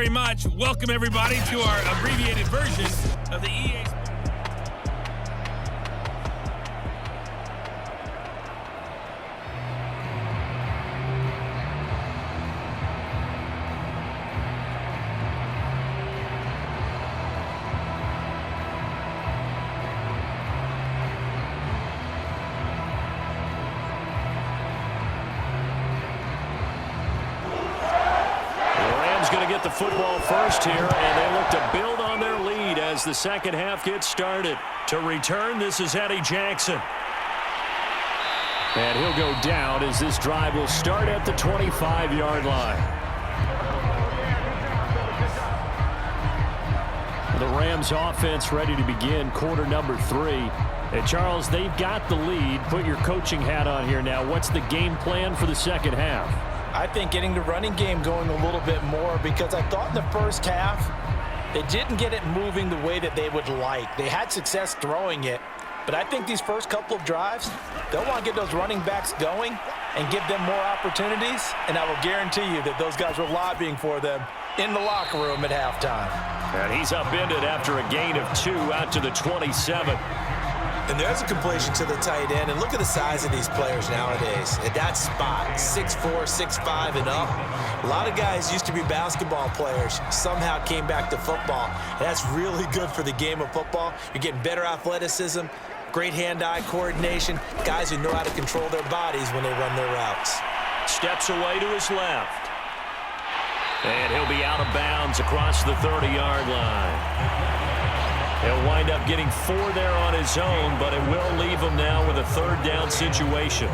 very much. Welcome, everybody, to our abbreviated version of the EA. Going to get the football first here, and they look to build on their lead as the second half gets started. To return, this is Eddie Jackson. And he'll go down as this drive will start at the 25-yard line. The Rams offense ready to begin quarter number 3. And Charles, they've got the lead. Put your coaching hat on here now. What's the game plan for the second half? I think getting the running game going a little bit more, because I thought in the first half they didn't get it moving the way that they would like. They had success throwing it, but I think these first couple of drives, they'll want to get those running backs going and give them more opportunities, and I will guarantee you that those guys were lobbying for them in the locker room at halftime. And he's upended after a gain of 2 out to the 27. And there's a completion to the tight end. And look at the size of these players nowadays. At that spot, 6'4", 6'5", and up. A lot of guys used to be basketball players, somehow came back to football. And that's really good for the game of football. You're getting better athleticism, great hand-eye coordination, guys who know how to control their bodies when they run their routes. Steps away to his left. And he'll be out of bounds across the 30-yard line. He'll wind up getting 4 there on his own, but it will leave him now with a third down situation.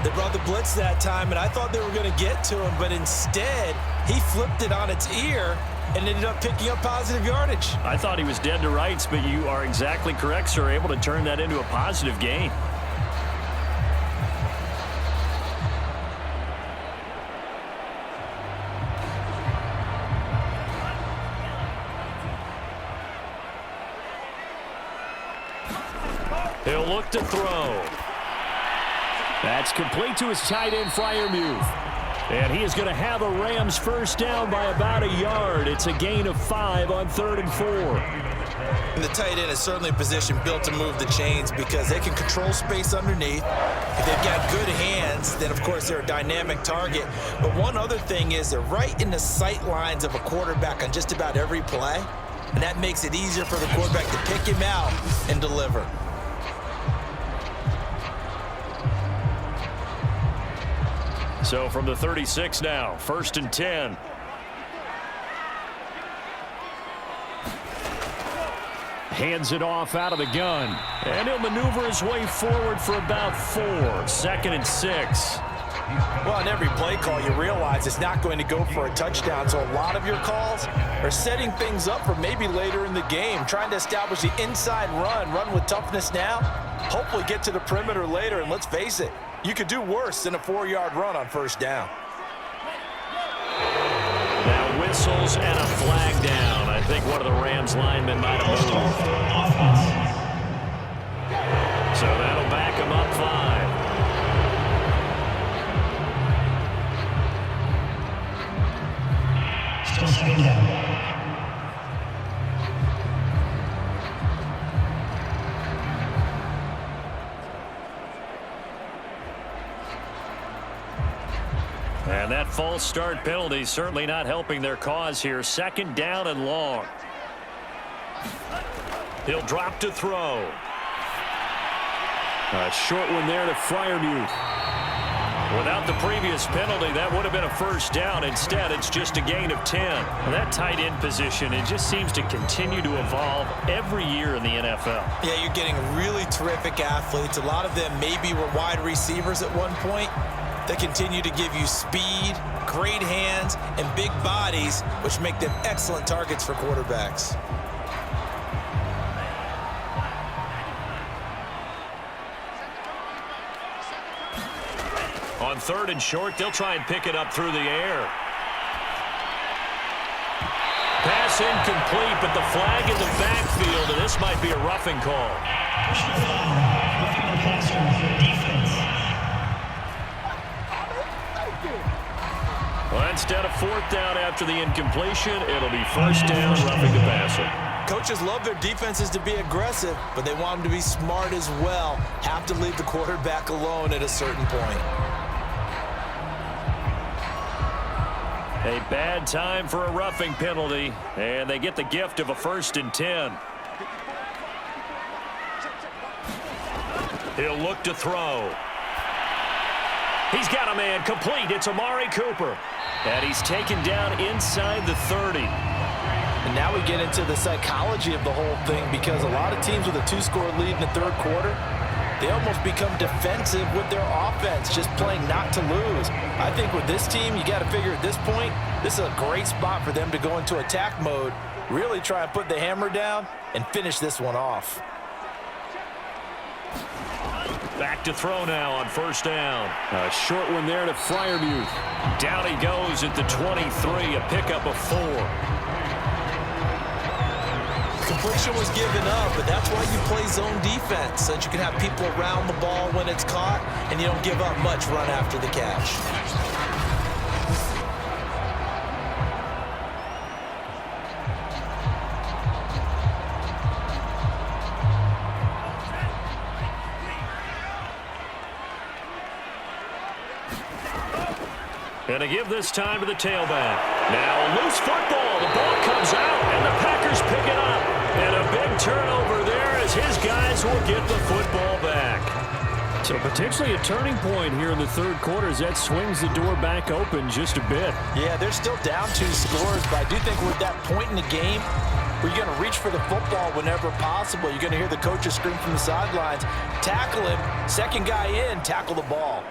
They brought the blitz that time, and I thought they were going to get to him, but instead he flipped it on its ear and ended up picking up positive yardage. I thought he was dead to rights, but you are exactly correct, sir. Able to turn that into a positive gain. He'll look to throw. That's complete to his tight end, Freiermuth. And he is going to have a Rams first down by about a yard. It's a gain of 5 on 3rd and 4. And the tight end is certainly a position built to move the chains because they can control space underneath. If they've got good hands, then, of course, they're a dynamic target. But one other thing is they're right in the sight lines of a quarterback on just about every play. And that makes it easier for the quarterback to pick him out and deliver. So from the 36 now, 1st and 10. Hands it off out of the gun. And he'll maneuver his way forward for about 4. 2nd and 6. Well, on every play call, you realize it's not going to go for a touchdown. So a lot of your calls are setting things up for maybe later in the game, trying to establish the inside run with toughness now, hopefully get to the perimeter later. And let's face it, you could do worse than a 4-yard run on first down. Now whistles and a flag down. I think one of the Rams linemen might have moved. So that'll back him up 5. Still second down. And that false start penalty certainly not helping their cause here. 2nd down and long. He'll drop to throw. A short one there to Freiermuth. Without the previous penalty, that would have been a first down. Instead, it's just a gain of 10. That tight end position, it just seems to continue to evolve every year in the NFL. Yeah, you're getting really terrific athletes. A lot of them maybe were wide receivers at one point. They continue to give you speed, great hands, and big bodies, which make them excellent targets for quarterbacks. On 3rd and short, they'll try and pick it up through the air. Pass incomplete, but the flag in the backfield, and this might be a roughing call. Personal foul, roughing the passer for defense. Well, instead of fourth down after the incompletion, it'll be first down, roughing the passer. Coaches love their defenses to be aggressive, but they want them to be smart as well. Have to leave the quarterback alone at a certain point. A bad time for a roughing penalty, and they get the gift of a 1st and 10. He'll look to throw. He's got a man complete. It's Amari Cooper. And he's taken down inside the 30. And now we get into the psychology of the whole thing, because a lot of teams with a 2-score lead in the third quarter, they almost become defensive with their offense, just playing not to lose. I think with this team, you got to figure at this point, this is a great spot for them to go into attack mode, really try and put the hammer down and finish this one off. Back to throw now on 1st down. A short one there to Freiermuth. Down he goes at the 23, a pickup of 4. Completion was given up, but that's why you play zone defense, so that you can have people around the ball when it's caught, and you don't give up much run after the catch. And to give this time to the tailback. Now a loose football. The ball comes out, and the Packers pick it up. And a big turnover there as his guys will get the football back. So potentially a turning point here in the third quarter as that swings the door back open just a bit. Yeah, they're still down 2 scores, but I do think we're at that point in the game where you're going to reach for the football whenever possible. You're going to hear the coaches scream from the sidelines, tackle him, second guy in, tackle the ball.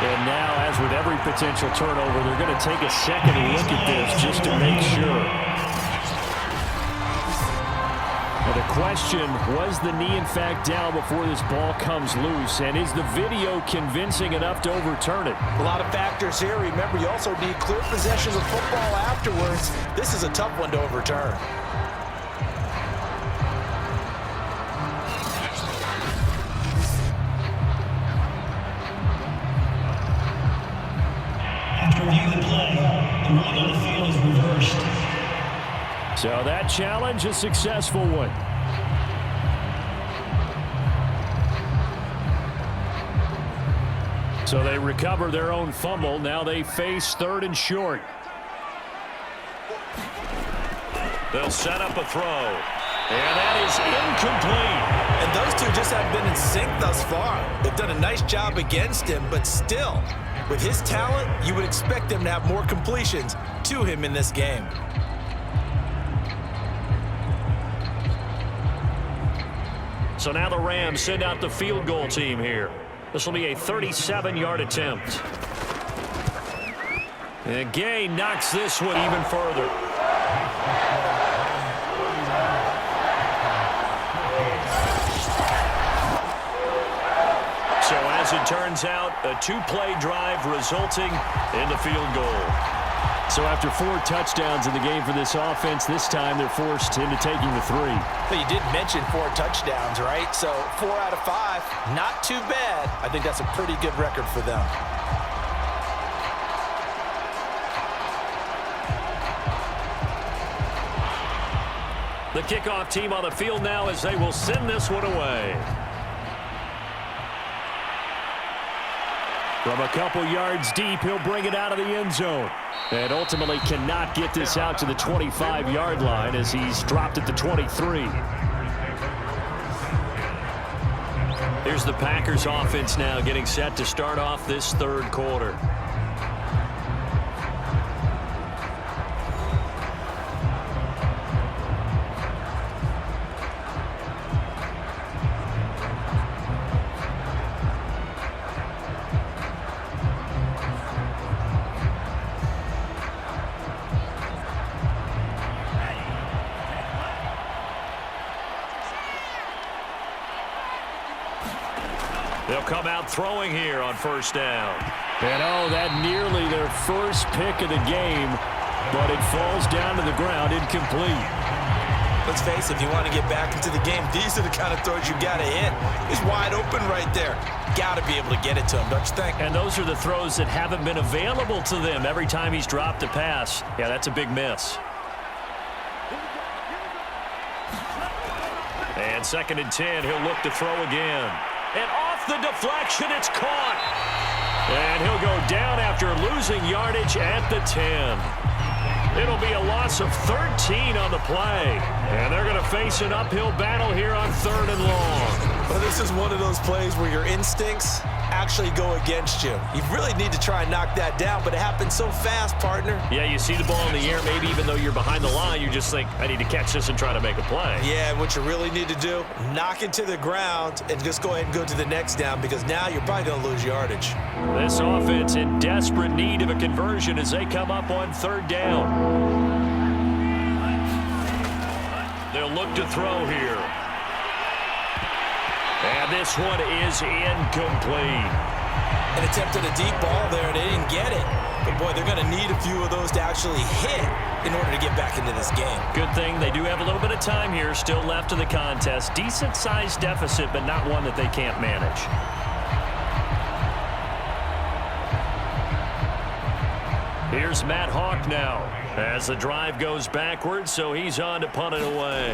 And now, as with every potential turnover, they're going to take a second look at this just to make sure. Now the question, was the knee in fact down before this ball comes loose? And is the video convincing enough to overturn it? A lot of factors here. Remember, you also need clear possession of football afterwards. This is a tough one to overturn. After reviewing the play, the ruling on the field is reversed. So that challenge, a successful one. So they recover their own fumble. Now they face 3rd and short. They'll set up a throw. And that is incomplete. And those two just have been in sync thus far. They've done a nice job against him, but still, with his talent, you would expect them to have more completions to him in this game. So now the Rams send out the field goal team here. This will be a 37-yard attempt. And Gay knocks this one even further. So as it turns out, a 2-play drive resulting in the field goal. So after 4 touchdowns in the game for this offense, this time they're forced into taking the 3. But you did mention 4 touchdowns, right? So 4 out of 5, not too bad. I think that's a pretty good record for them. The kickoff team on the field now as they will send this one away. From a couple yards deep, he'll bring it out of the end zone. And ultimately cannot get this out to the 25-yard line as he's dropped at the 23. Here's the Packers offense now getting set to start off this third quarter. They'll come out throwing here on first down. And oh, that nearly their first pick of the game. but it falls down to the ground incomplete. Let's face it, if you want to get back into the game, these are the kind of throws you got to hit. He's wide open right there. Got to be able to get it to him, don't you think? And those are the throws that haven't been available to them every time he's dropped a pass. Yeah, that's a big miss. And 2nd and 10, he'll look to throw again. And off the deflection, it's caught. And he'll go down after losing yardage at the 10. It'll be a loss of 13 on the play. And they're going to face an uphill battle here on 3rd and long. Well, this is one of those plays where your instincts actually go against you. You really need to try and knock that down, but it happens so fast, partner. Yeah, you see the ball in the air, maybe even though you're behind the line, you just think, I need to catch this and try to make a play. Yeah, what you really need to do, knock it to the ground and just go ahead and go to the next down, because now you're probably going to lose yardage. This offense in desperate need of a conversion as they come up on 3rd down. They'll look to throw here. And this one is incomplete. An attempt at a deep ball there, and they didn't get it. But, boy, they're going to need a few of those to actually hit in order to get back into this game. Good thing they do have a little bit of time here still left in the contest. Decent-sized deficit, but not one that they can't manage. Here's Matt Hawk now as the drive goes backwards, so he's on to punt it away.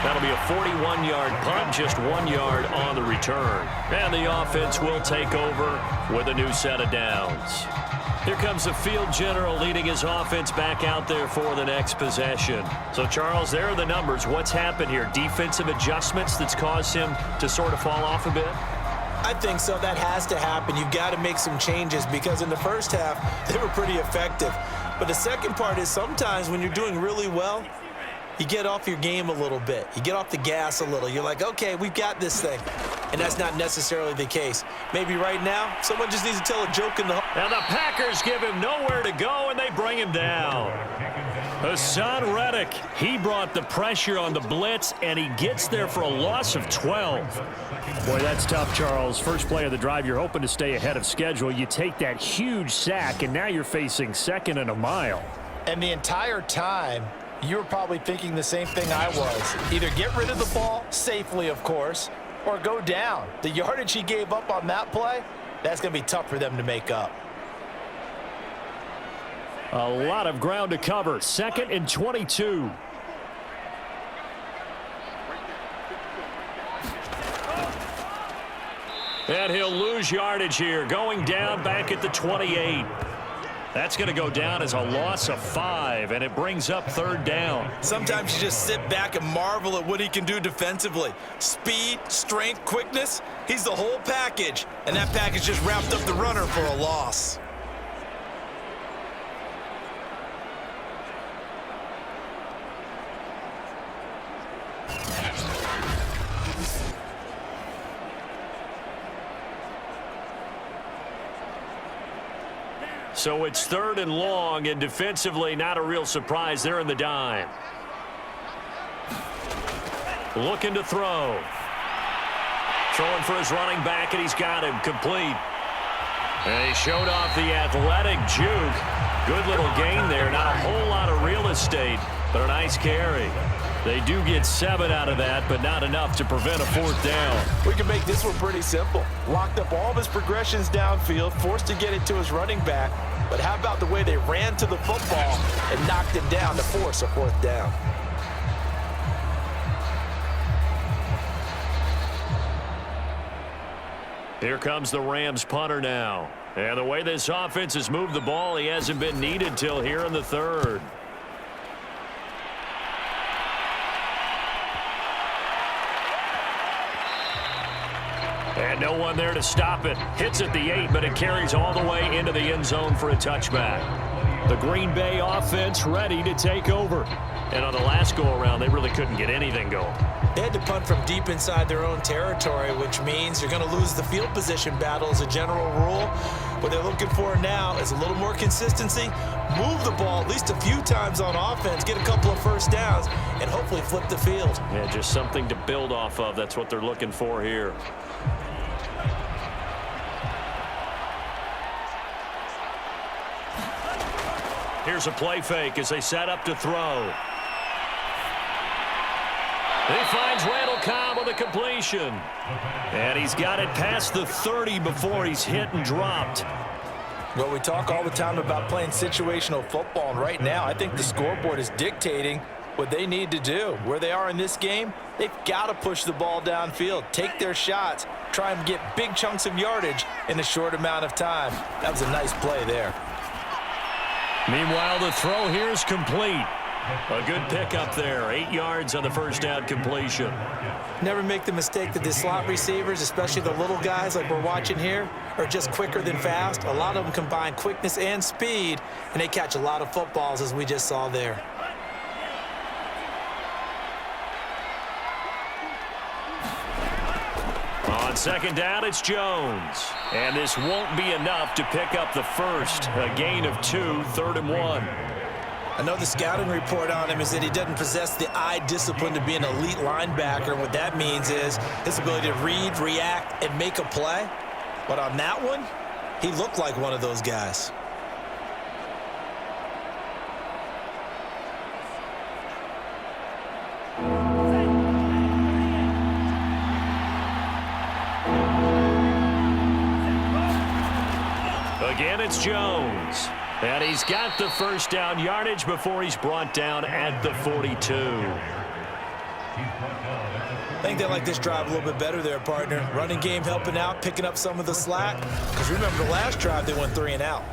That'll be a 41-yard punt, just 1 yard on the return. And the offense will take over with a new set of downs. Here comes the field general leading his offense back out there for the next possession. So, Charles, there are the numbers. What's happened here? Defensive adjustments that's caused him to sort of fall off a bit? I think so. That has to happen. You've got to make some changes, because in the first half, they were pretty effective. But the second part is sometimes when you're doing really well, you get off your game a little bit. You get off the gas a little. You're like, okay, we've got this thing. And that's not necessarily the case. Maybe right now, someone just needs to tell a joke in the... And the Packers give him nowhere to go, and they bring him down. Hassan Reddick, he brought the pressure on the blitz, and he gets there for a loss of 12. Boy, that's tough, Charles. First play of the drive, you're hoping to stay ahead of schedule. You take that huge sack, and now you're facing 2nd and a mile. And the entire time, you were probably thinking the same thing I was. Either get rid of the ball, safely of course, or go down. The yardage he gave up on that play, that's going to be tough for them to make up. A lot of ground to cover. 2nd and 22. And he'll lose yardage here, going down back at the 28. That's going to go down as a loss of 5, and it brings up 3rd down. Sometimes you just sit back and marvel at what he can do defensively. Speed, strength, quickness, he's the whole package. And that package just wrapped up the runner for a loss. So it's 3rd and long, and defensively not a real surprise. They're in the dime. Looking to throw. Throwing for his running back, and he's got him complete. And he showed off the athletic juke. Good little gain there. Not a whole lot of real estate, but a nice carry. They do get 7 out of that, but not enough to prevent a 4th down. We can make this one pretty simple. Locked up all of his progressions downfield, forced to get it to his running back. But how about the way they ran to the football and knocked him down to force a 4th down? Here comes the Rams punter now. And the way this offense has moved the ball, he hasn't been needed till here in the 3rd. And no one there to stop it. Hits at the 8, but it carries all the way into the end zone for a touchback. The Green Bay offense ready to take over. And on the last go-around, they really couldn't get anything going. They had to punt from deep inside their own territory, which means you're going to lose the field position battle as a general rule. What they're looking for now is a little more consistency, move the ball at least a few times on offense, get a couple of first downs, and hopefully flip the field. Yeah, just something to build off of. That's what they're looking for here. Here's a play fake as they set up to throw. He finds Randall Cobb with a completion. And he's got it past the 30 before he's hit and dropped. Well, we talk all the time about playing situational football, and right now I think the scoreboard is dictating what they need to do. Where they are in this game, they've got to push the ball downfield, take their shots, try and get big chunks of yardage in a short amount of time. That was a nice play there. Meanwhile, the throw here is complete. A good pickup there, 8 yards on the first down completion. Never make the mistake that the slot receivers, especially the little guys like we're watching here, are just quicker than fast. A lot of them combine quickness and speed, and they catch a lot of footballs, as we just saw there. On second down, it's Jones. And this won't be enough to pick up the first. A gain of 2, 3rd and 1. I know the scouting report on him is that he doesn't possess the eye discipline to be an elite linebacker. What that means is his ability to read, react, and make a play. But on that one, he looked like one of those guys. Again, it's Jones. And he's got the first down yardage before he's brought down at the 42. I think they like this drive a little bit better there, partner. Running game helping out, picking up some of the slack. Because remember, the last drive they went 3 and out.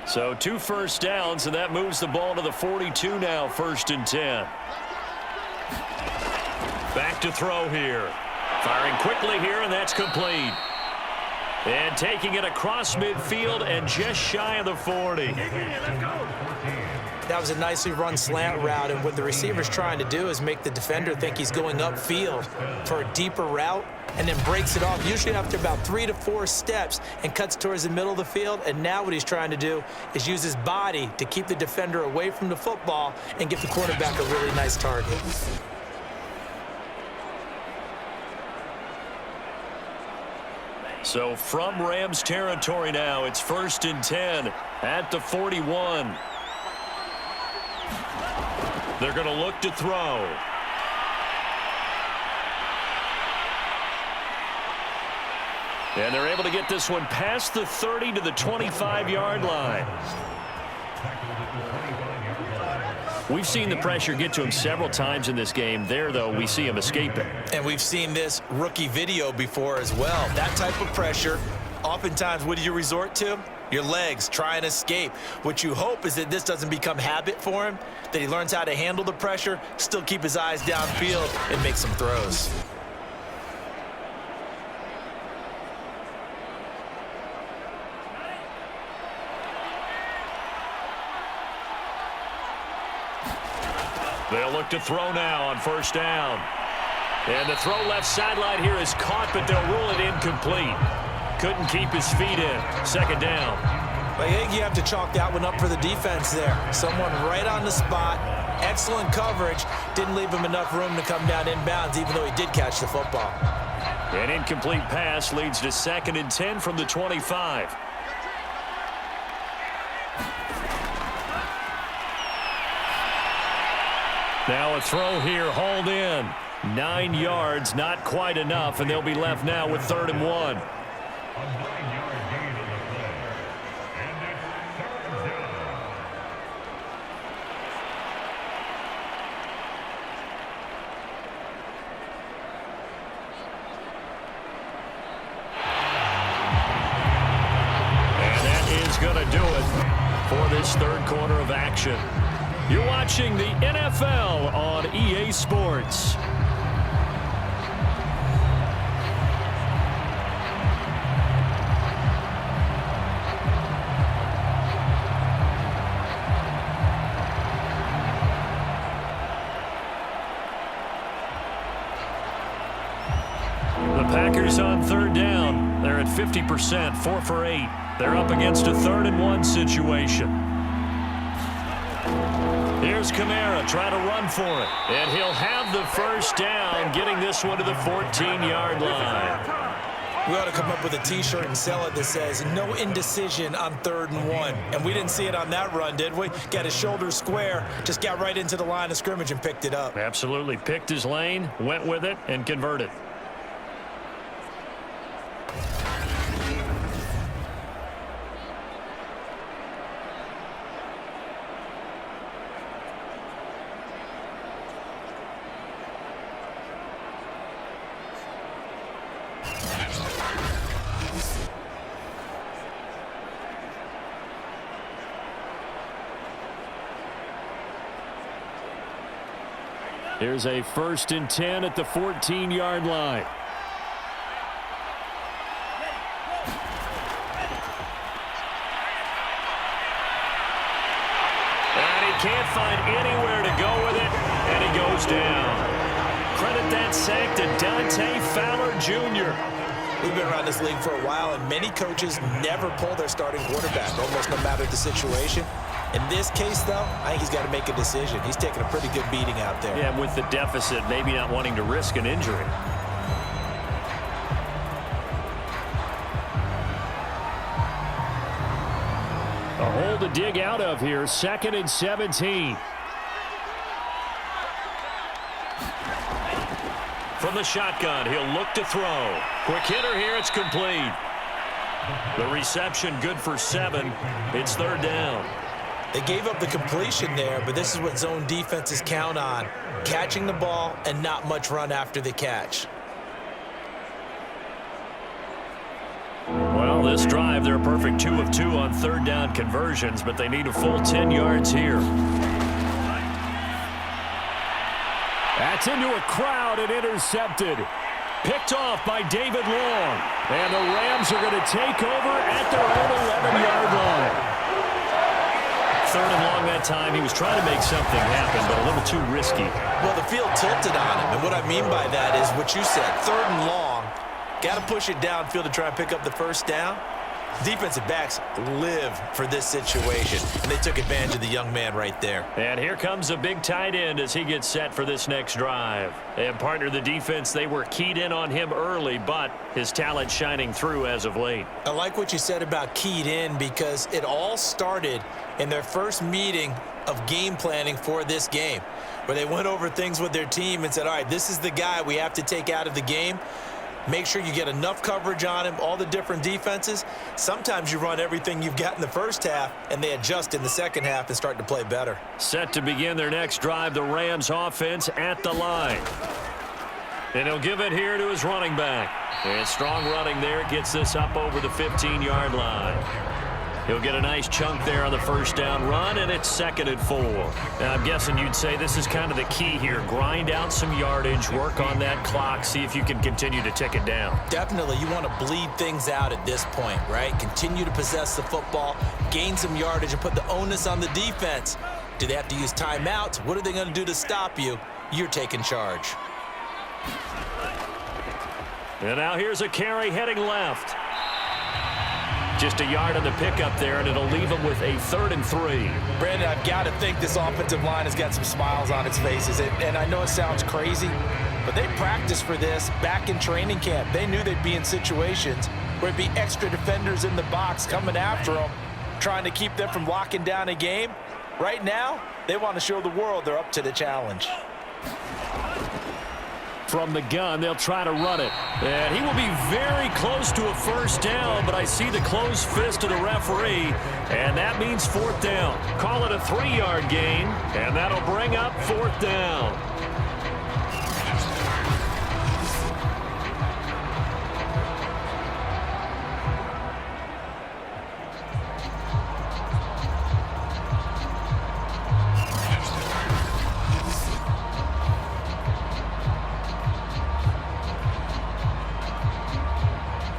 So 2 first downs, and that moves the ball to the 42 now, 1st and 10. Back to throw here. Firing quickly here, and that's complete. And taking it across midfield and just shy of the 40. That was a nicely run slant route, and what the receiver's trying to do is make the defender think he's going upfield for a deeper route, and then breaks it off, usually after about 3 to 4 steps, and cuts towards the middle of the field. And now what he's trying to do is use his body to keep the defender away from the football and give the quarterback a really nice target. So from Rams territory now, it's 1st and 10 at the 41. They're going to look to throw. And they're able to get this one past the 30 to the 25-yard line. We've seen the pressure get to him several times in this game. There, though, we see him escaping. And we've seen this rookie video before as well. That type of pressure, oftentimes, what do you resort to? Your legs, try and escape. What you hope is that this doesn't become habit for him, that he learns how to handle the pressure, still keep his eyes downfield, and make some throws. They'll look to throw now on 1st down. And the throw left sideline here is caught, but they'll rule it incomplete. Couldn't keep his feet in. 2nd down. I think you have to chalk that one up for the defense there. Someone right on the spot. Excellent coverage. Didn't leave him enough room to come down inbounds, even though he did catch the football. An incomplete pass leads to 2nd and 10 from the 25. Now a throw here, hauled in. 9 yards, not quite enough, and they'll be left now with 3rd and 1. And that is going to do it for this 3rd quarter of action. You're watching the NFL on EA Sports. The Packers on 3rd down. They're at 50%, 4 for 8. They're up against a 3rd and 1 situation. Here's Kamara trying to run for it. And he'll have the first down, getting this one to the 14-yard line. We ought to come up with a T-shirt and sell it that says, no indecision on 3rd and 1. And we didn't see it on that run, did we? Got his shoulders square, just got right into the line of scrimmage and picked it up. Absolutely. Picked his lane, went with it, and converted. Here's a 1st and 10 at the 14-yard line. And he can't find anywhere to go with it, and he goes down. Credit that sack to Dante Fowler Jr. We've been around this league for a while, and many coaches never pull their starting quarterback, almost no matter the situation. In this case, though, I think he's got to make a decision. He's taking a pretty good beating out there. Yeah, with the deficit, maybe not wanting to risk an injury. A hole to dig out of here, 2nd and 17. From the shotgun, he'll look to throw. Quick hitter here, it's complete. The reception good for 7. It's 3rd down. They gave up the completion there, but this is what zone defenses count on. Catching the ball and not much run after the catch. Well, this drive, they're a perfect 2 of 2 on 3rd down conversions, but they need a full 10 yards here. That's into a crowd and intercepted. Picked off by David Long. And the Rams are going to take over at their own 11-yard line. 3rd and long that time. He was trying to make something happen, but a little too risky. Well, the field tilted on him, and what I mean by that is what you said. 3rd and long, got to push it downfield to try and pick up the first down. Defensive backs live for this situation, and they took advantage of the young man right there. And here comes a big tight end as he gets set for this next drive. And partner, the defense, they were keyed in on him early, but his talent shining through as of late. I like what you said about keyed in because it all started in their first meeting of game planning for this game, where they went over things with their team and said, all right, this is the guy we have to take out of the game. Make sure you get enough coverage on him, all the different defenses. Sometimes you run everything you've got in the first half, and they adjust in the second half and start to play better. Set to begin their next drive, the Rams offense at the line. And he'll give it here to his running back. And strong running there gets this up over the 15-yard line. He'll get a nice chunk there on the first down run, and it's 2nd and 4. Now, I'm guessing you'd say this is kind of the key here. Grind out some yardage, work on that clock, see if you can continue to tick it down. Definitely, you want to bleed things out at this point, right? Continue to possess the football, gain some yardage, and put the onus on the defense. Do they have to use timeouts? What are they going to do to stop you? You're taking charge. And now here's a carry heading left. Just a yard on the pickup there, and it'll leave them with a 3rd and 3. Brandon, I've got to think this offensive line has got some smiles on its faces. And I know it sounds crazy, but they practiced for this back in training camp. They knew they'd be in situations where it'd be extra defenders in the box coming after them, trying to keep them from locking down a game. Right now, they want to show the world they're up to the challenge. From the gun, they'll try to run it. And he will be very close to a first down, but I see the closed fist of the referee, and that means 4th down. Call it a 3-yard gain, and that'll bring up 4th down.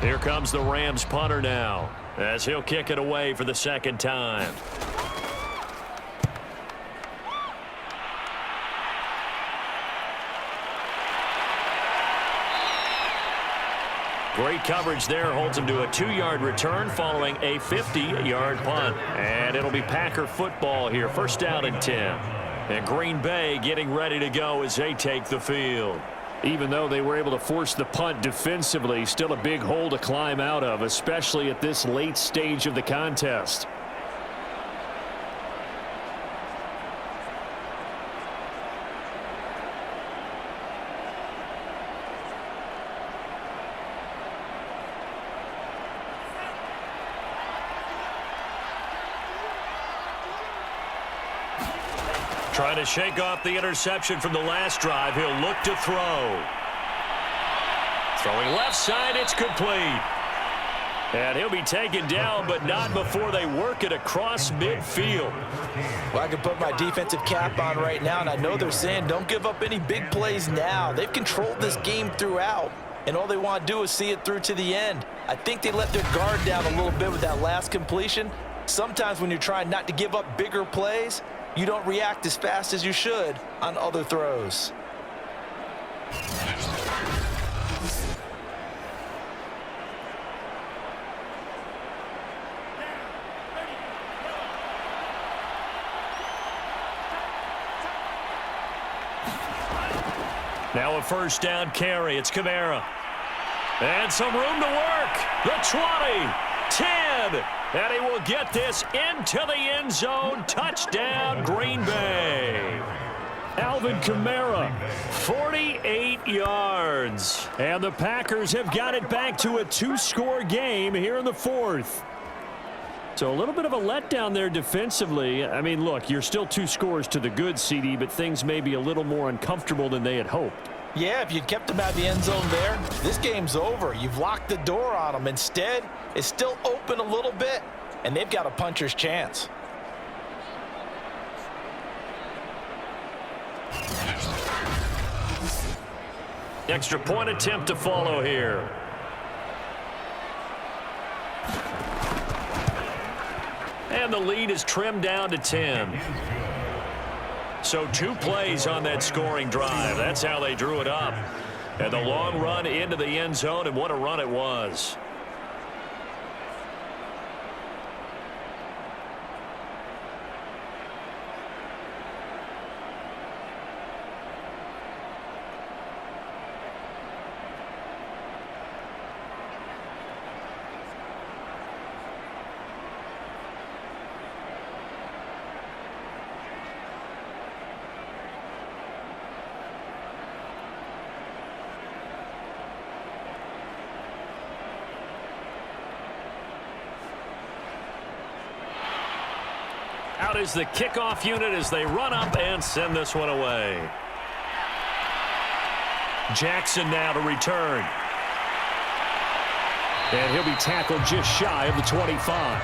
Here comes the Rams punter now, as he'll kick it away for the 2nd time. Great coverage there, holds him to a 2-yard return following a 50-yard punt. And it'll be Packer football here, 1st down and 10. And Green Bay getting ready to go as they take the field. Even though they were able to force the punt defensively, still a big hole to climb out of, especially at this late stage of the contest. Trying to shake off the interception from the last drive. He'll look to throw. Throwing left side, it's complete. And he'll be taken down, but not before they work it across midfield. Well, I can put my defensive cap on right now, and I know they're saying don't give up any big plays now. They've controlled this game throughout, and all they want to do is see it through to the end. I think they let their guard down a little bit with that last completion. Sometimes when you're trying not to give up bigger plays, you don't react as fast as you should on other throws. Now a first down carry. It's Kamara. And some room to work. The 20, 10. And he will get this into the end zone. Touchdown, Green Bay. Alvin Kamara, 48 yards. And the Packers have got it back to a two-score game here in the fourth. So a little bit of a letdown there defensively. I mean, look, you're still 2 scores to the good, CD, but things may be a little more uncomfortable than they had hoped. Yeah, if you'd kept them out of the end zone there, this game's over. You've locked the door on them. Instead, it's still open a little bit, and they've got a puncher's chance. Extra point attempt to follow here. And the lead is trimmed down to 10. So 2 plays on that scoring drive. That's how they drew it up. And the long run into the end zone, and what a run it was. Out is the kickoff unit as they run up and send this one away. Jackson now to return. And he'll be tackled just shy of the 25.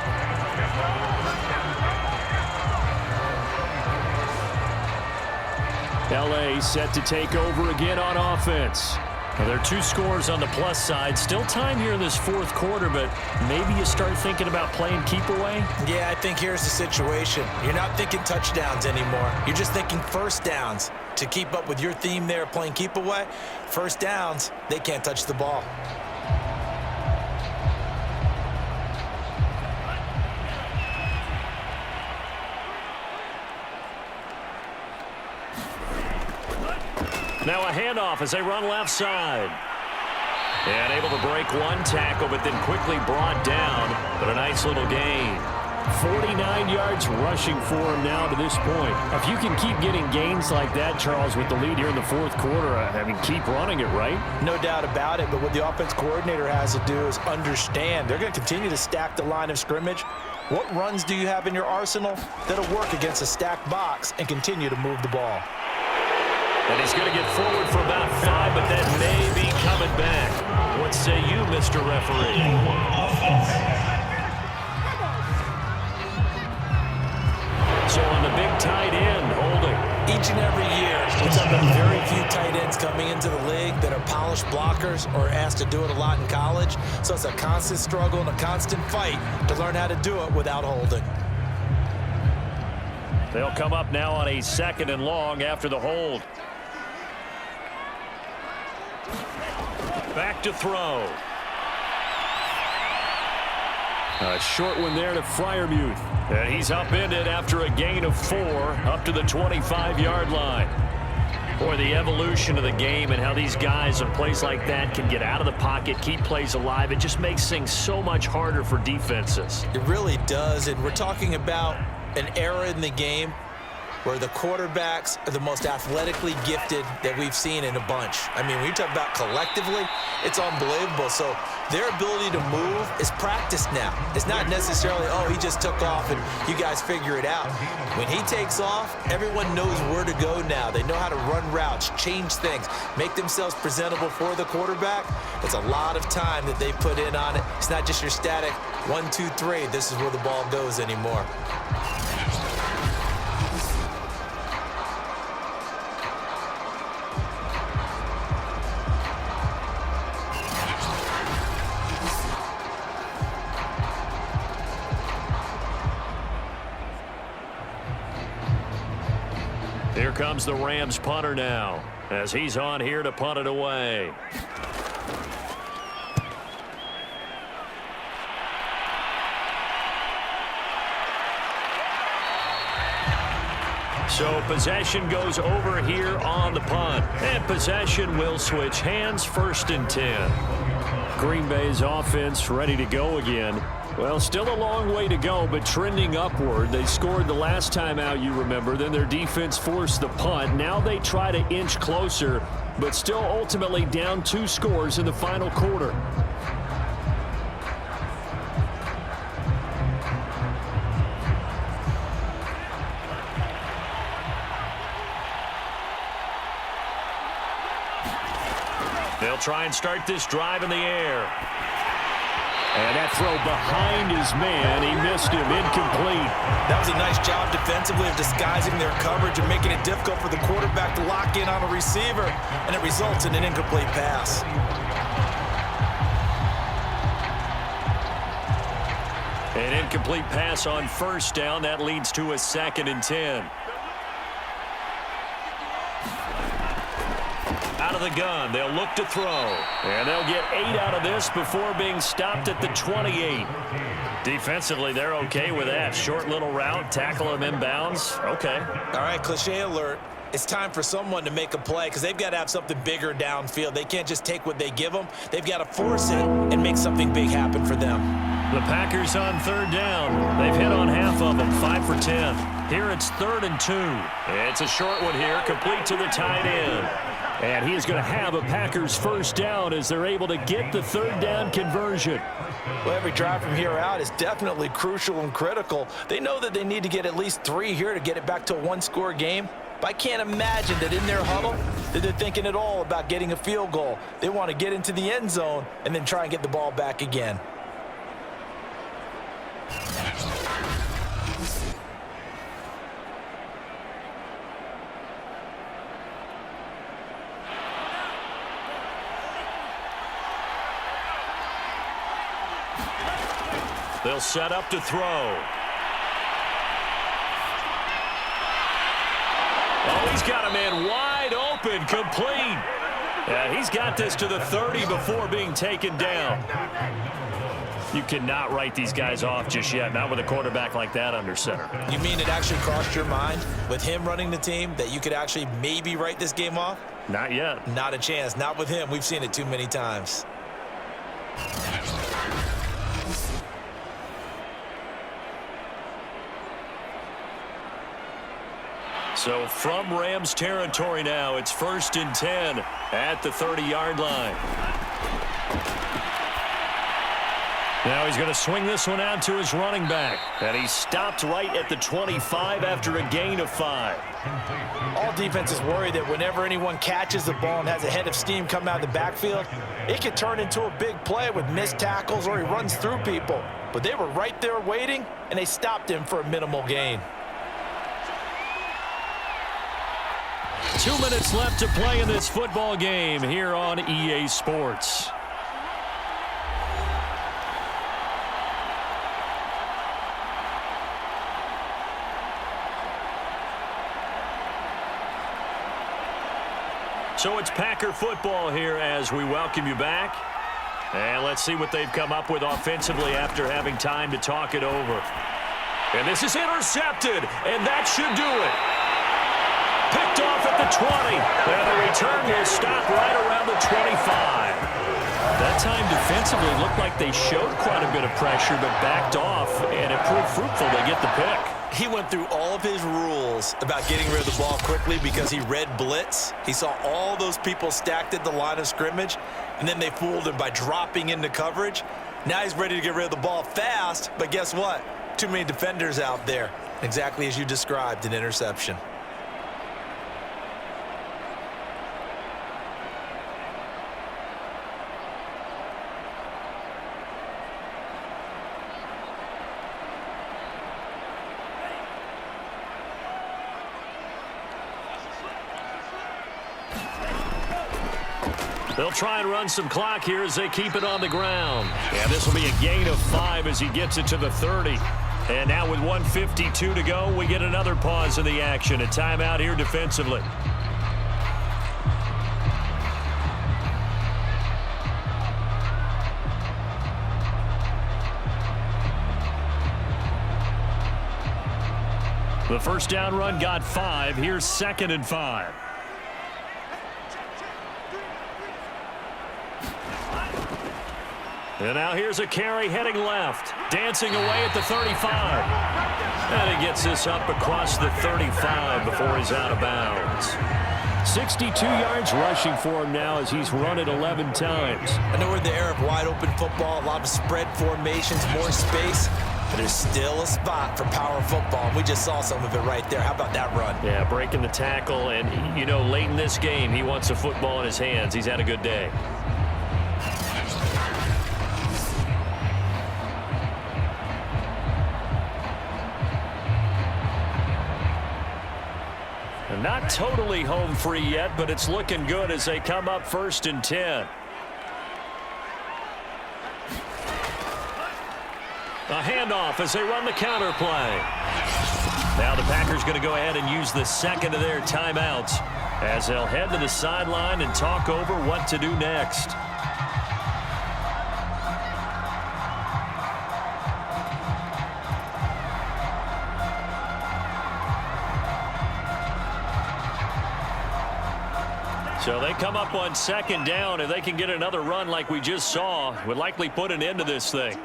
LA set to take over again on offense. Well, there are 2 scores on the plus side. Still time here in this fourth quarter, but maybe you start thinking about playing keep away? Yeah, I think here's the situation. You're not thinking touchdowns anymore. You're just thinking first downs. To keep up with your theme there, playing keep away, first downs, they can't touch the ball. Now a handoff as they run left side. And able to break 1 tackle, but then quickly brought down. But a nice little gain. 49 yards rushing for him now to this point. If you can keep getting gains like that, Charles, with the lead here in the fourth quarter, I mean, keep running it, right? No doubt about it, but what the offense coordinator has to do is understand they're going to continue to stack the line of scrimmage. What runs do you have in your arsenal that'll work against a stacked box and continue to move the ball? And he's going to get forward for about 5, but that may be coming back. What say you, Mr. Referee? So on the big tight end, holding. Each and every year, we've got very few tight ends coming into the league that are polished blockers or asked to do it a lot in college. So it's a constant struggle and a constant fight to learn how to do it without holding. They'll come up now on a 2nd and long after the hold. Back to throw. A short one there to Freiermuth. And he's upended after a gain of 4 up to the 25-yard line. Boy, the evolution of the game and how these guys on plays like that can get out of the pocket, keep plays alive, it just makes things so much harder for defenses. It really does, and we're talking about an era in the game where the quarterbacks are the most athletically gifted that we've seen in a bunch. I mean, when you talk about collectively, it's unbelievable. So their ability to move is practiced now. It's not necessarily, oh, he just took off and you guys figure it out. When he takes off, everyone knows where to go now. They know how to run routes, change things, make themselves presentable for the quarterback. It's a lot of time that they put in on it. It's not just your static 1, 2, 3, this is where the ball goes anymore. Here comes the Rams punter now, as he's on here to punt it away. So possession goes over here on the punt. And possession will switch hands, 1st and 10. Green Bay's offense ready to go again. Well, still a long way to go, but trending upward. They scored the last time out, you remember. Then their defense forced the punt. Now they try to inch closer, but still ultimately down 2 scores in the final quarter. They'll try and start this drive in the air. And that throw behind his man, he missed him, incomplete. That was a nice job defensively of disguising their coverage and making it difficult for the quarterback to lock in on a receiver, and it results in an incomplete pass. An incomplete pass on 1st down. That leads to a 2nd and 10. Out of the gun, they'll look to throw. And they'll get 8 out of this before being stopped at the 28. Defensively, they're okay with that. Short little route, tackle him inbounds. Okay. All right, cliche alert. It's time for someone to make a play because they've got to have something bigger downfield. They can't just take what they give them. They've got to force it and make something big happen for them. The Packers on 3rd down. They've hit on half of them, 5 for 10. Here it's 3rd and 2. It's a short one here, complete to the tight end. And he is going to have a Packers 1st down as they're able to get the 3rd down conversion. Well, every drive from here out is definitely crucial and critical. They know that they need to get at least 3 here to get it back to a 1-score game. But I can't imagine that in their huddle that they're thinking at all about getting a field goal. They want to get into the end zone and then try and get the ball back again. They'll set up to throw. Oh, he's got a man wide open, complete. Yeah, he's got this to the 30 before being taken down. You cannot write these guys off just yet, not with a quarterback like that under center. You mean it actually crossed your mind with him running the team that you could actually maybe write this game off? Not yet. Not a chance. Not with him. We've seen it too many times. So from Rams territory now, it's 1st and 10 at the 30-yard line. Now he's going to swing this one out to his running back. And he's stopped right at the 25 after a gain of 5. All defenses worry that whenever anyone catches the ball and has a head of steam come out of the backfield, it could turn into a big play with missed tackles or he runs through people. But they were right there waiting, and they stopped him for a minimal gain. 2 minutes left to play in this football game here on EA Sports. So it's Packer football here as we welcome you back. And let's see what they've come up with offensively after having time to talk it over. And this is intercepted, and that should do it. Picked off at the 20, and the return will stop right around the 25. That time defensively looked like they showed quite a bit of pressure, but backed off, and it proved fruitful to get the pick. He went through all of his rules about getting rid of the ball quickly because he read blitz. He saw all those people stacked at the line of scrimmage, and then they fooled him by dropping into coverage. Now he's ready to get rid of the ball fast, but guess what? Too many defenders out there. Exactly as you described, an interception. They'll try and run some clock here as they keep it on the ground. And this will be a gain of 5 as he gets it to the 30. And now with 1:52 to go, we get another pause in the action. A timeout here defensively. The first down run got 5. Here's 2nd and 5. And now here's a carry heading left. Dancing away at the 35. And he gets this up across the 35 before he's out of bounds. 62 yards rushing for him now as he's run it 11 times. I know we're in the era of wide open football, a lot of spread formations, more space, but there's still a spot for power football. And we just saw some of it right there. How about that run? Yeah, breaking the tackle. And, you know, late in this game, he wants the football in his hands. He's had a good day. Not totally home free yet, but it's looking good as they come up 1st and 10. A handoff as they run the counter play. Now the Packers going to go ahead and use the second of their timeouts as they'll head to the sideline and talk over what to do next. So they come up on 2nd down. If they can get another run like we just saw, would likely put an end to this thing.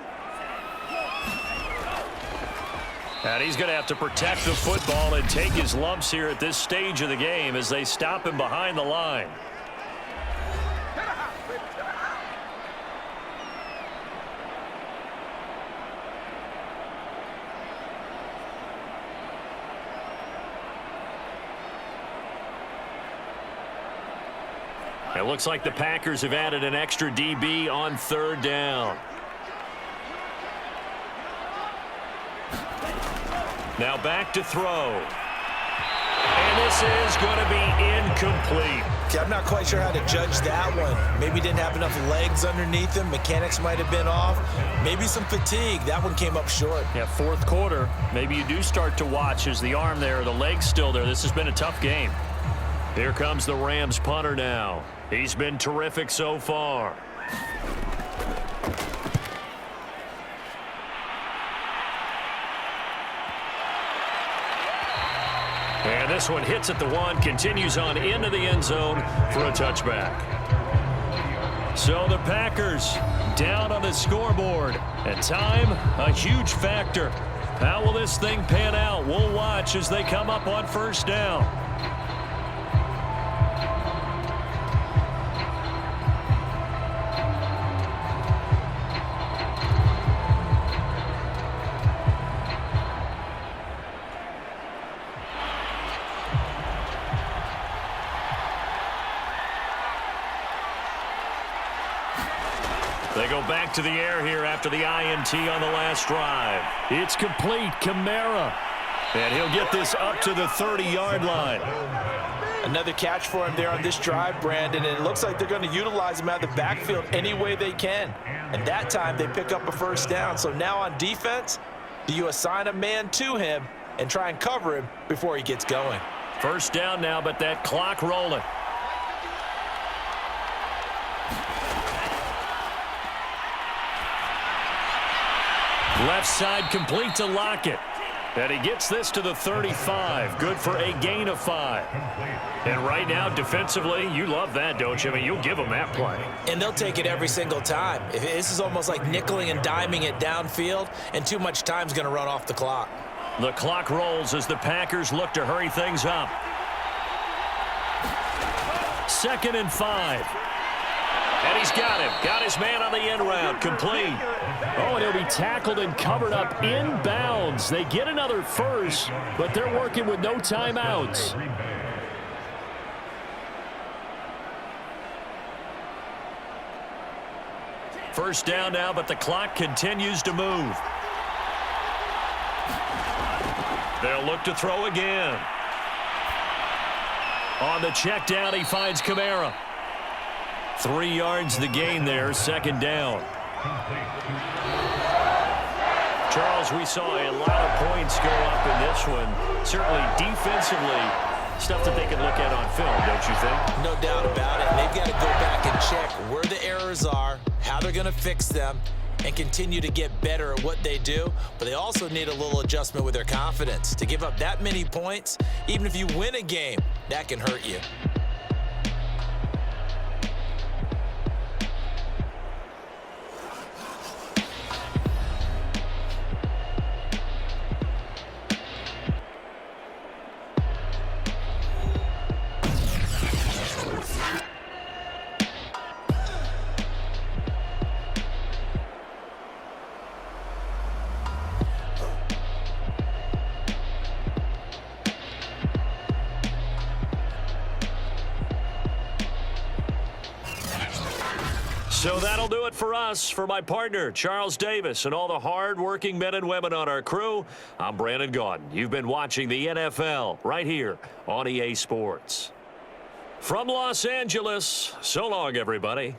And he's going to have to protect the football and take his lumps here at this stage of the game as they stop him behind the line. It looks like the Packers have added an extra DB on 3rd down. Now back to throw. And this is going to be incomplete. Okay, I'm not quite sure how to judge that one. Maybe didn't have enough legs underneath him. Mechanics might have been off. Maybe some fatigue. That one came up short. Yeah, 4th quarter. Maybe you do start to watch as the arm there, the leg's still there. This has been a tough game. Here comes the Rams punter now. He's been terrific so far. And this one hits at the 1, continues on into the end zone for a touchback. So the Packers down on the scoreboard. And time, a huge factor. How will this thing pan out? We'll watch as they come up on 1st down. They go back to the air here after the INT on the last drive. It's complete. Kamara. And he'll get this up to the 30-yard line. Another catch for him there on this drive, Brandon, and it looks like they're going to utilize him out of the backfield any way they can. And that time they pick up a 1st down. So now on defense, do you assign a man to him and try and cover him before he gets going? 1st down now, but that clock rolling. Left side complete to Lockett. And he gets this to the 35. Good for a gain of 5. And right now, defensively, you love that, don't you? I mean, you'll give them that play. And they'll take it every single time. This is almost like nickeling and diming it downfield, and too much time's going to run off the clock. The clock rolls as the Packers look to hurry things up. 2nd and 5. And he's got him. Got his man on the end route. Complete. Oh, and he'll be tackled and covered up inbounds. They get another first, but they're working with no timeouts. First down now, but the clock continues to move. They'll look to throw again. On the check down, he finds Kamara. 3 yards the gain there, 2nd down. Charles, we saw a lot of points go up in this one. Certainly defensively, stuff that they can look at on film, don't you think? No doubt about it. And they've got to go back and check where the errors are, how they're going to fix them, and continue to get better at what they do. But they also need a little adjustment with their confidence. To give up that many points, even if you win a game, that can hurt you. So that'll do it for us. For my partner, Charles Davis, and all the hard-working men and women on our crew, I'm Brandon Gaudin. You've been watching the NFL right here on EA Sports. From Los Angeles, so long, everybody.